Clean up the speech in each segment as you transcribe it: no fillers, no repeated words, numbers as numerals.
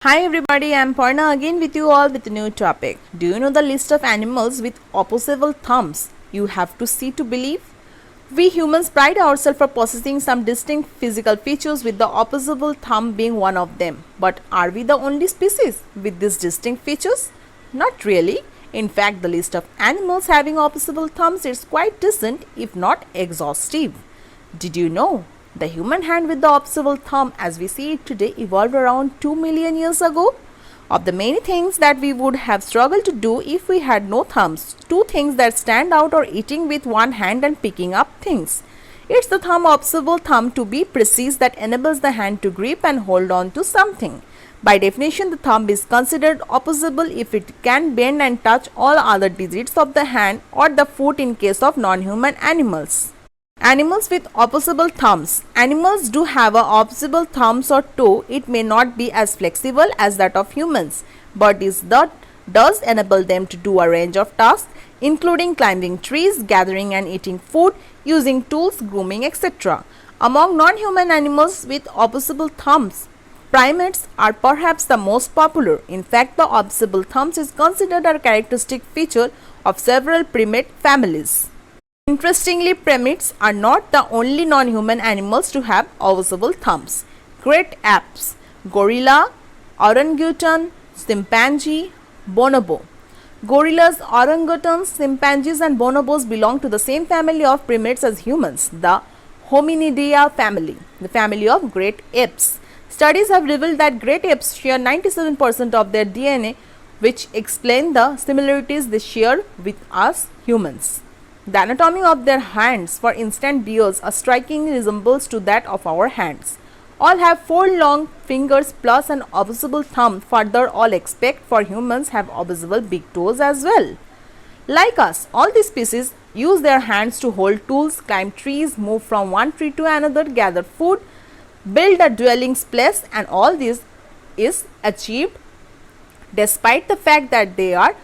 Hi everybody, I am Parna again with you all with a new topic. Do you know the list of animals with opposable thumbs you have to see to believe? We humans pride ourselves for possessing some distinct physical features with the opposable thumb being one of them. But are we the only species with these distinct features? Not really. In fact, the list of animals having opposable thumbs is quite decent if not exhaustive. Did you know the human hand with the opposable thumb as we see it today evolved around 2 million years ago? Of the many things that we would have struggled to do if we had no thumbs, two things that stand out are eating with one hand and picking up things. It's the opposable thumb to be precise that enables the hand to grip and hold on to something. By definition, the thumb is considered opposable if it can bend and touch all other digits of the hand or the foot in case of non-human animals. Animals with opposable thumbs. Animals do have a opposable thumbs or toe. It may not be as flexible as that of humans, but does enable them to do a range of tasks, including climbing trees, gathering and eating food, using tools, grooming, etc. Among non-human animals with opposable thumbs, primates are perhaps the most popular. In fact, the opposable thumbs is considered a characteristic feature of several primate families. Interestingly, primates are not the only non-human animals to have opposable thumbs. Great apes, gorilla, orangutan, chimpanzee, bonobo. Gorillas, orangutans, chimpanzees and bonobos belong to the same family of primates as humans, the Hominidae family, the family of great apes. Studies have revealed that great apes share 97% of their DNA, which explain the similarities they share with us humans. The anatomy of their hands, for instance, bears a striking resemblance to that of our hands. All have 4 long fingers plus an opposable thumb. Further, all except for humans have opposable big toes as well. Like us, all these species use their hands to hold tools, climb trees, move from one tree to another, gather food, build a dwelling place, and all this is achieved despite the fact that they are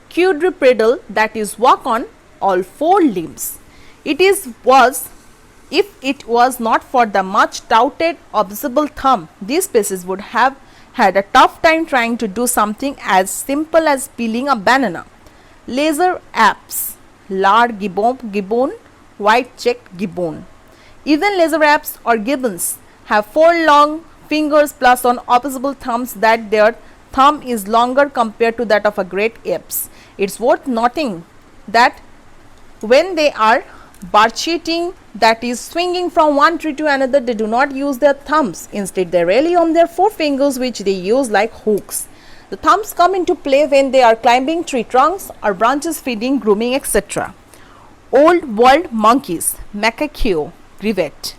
quadrupedal, that is, walk on all 4 limbs. If it was not for the much touted opposable thumb, these species would have had a tough time trying to do something as simple as peeling a banana. Laser apes, lar gibbon, white-cheeked gibbon. Even laser apes or gibbons have 4 long fingers plus on opposable thumbs that their thumb is longer compared to that of a great apes. It's worth noting that when they are barcheating, that is swinging from one tree to another, they do not use their thumbs. Instead, they rely on their 4 fingers which they use like hooks. The thumbs come into play when they are climbing tree trunks or branches, feeding, grooming, etc. Old world monkeys, macaque, rivet.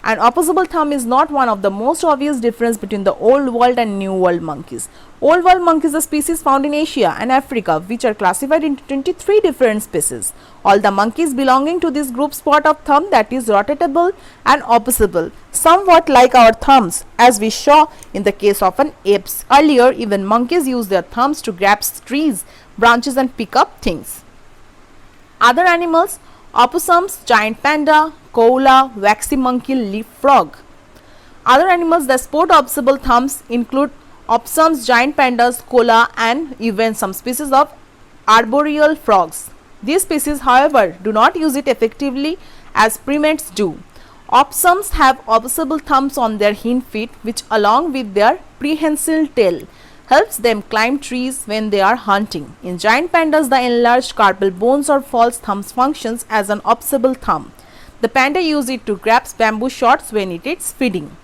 An opposable thumb is not one of the most obvious difference between the old world and new world monkeys. Old world monkeys are species found in Asia and Africa, which are classified into 23 different species. All the monkeys belonging to this group sport of thumb that is rotatable and opposable, somewhat like our thumbs, as we saw in the case of an apes. Earlier, even monkeys use their thumbs to grab trees, branches and pick up things. Other animals: opossums, giant panda, koala, waxy monkey, leaf frog. Other animals that sport opposable thumbs include opossums, giant pandas, koala, and even some species of arboreal frogs. These species, however, do not use it effectively as primates do. Opossums have opposable thumbs on their hind feet, which, along with their prehensile tail, helps them climb trees when they are hunting. In giant pandas, the enlarged carpal bones or false thumbs functions as an opposable thumb. The panda uses it to grab bamboo shoots when it is feeding.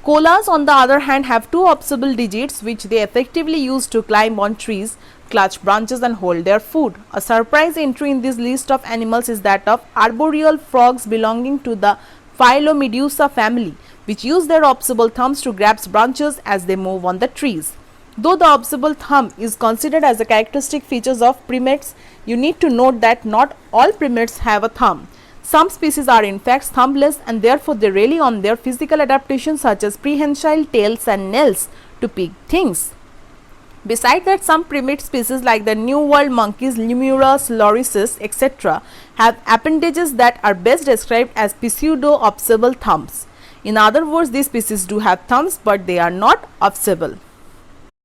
Koalas, on the other hand, have 2 opposable digits which they effectively use to climb on trees, clutch branches and hold their food. A surprise entry in this list of animals is that of arboreal frogs belonging to the Phylomedusa family, which use their opposable thumbs to grab branches as they move on the trees. Though the opposable thumb is considered as a characteristic feature of primates, you need to note that not all primates have a thumb. Some species are in fact thumbless and therefore they rely on their physical adaptations such as prehensile tails and nails to pick things. Besides that, some primate species like the New World monkeys, Lemurus, Lorises, etc. have appendages that are best described as pseudo-opposable thumbs. In other words, these species do have thumbs but they are not opposable.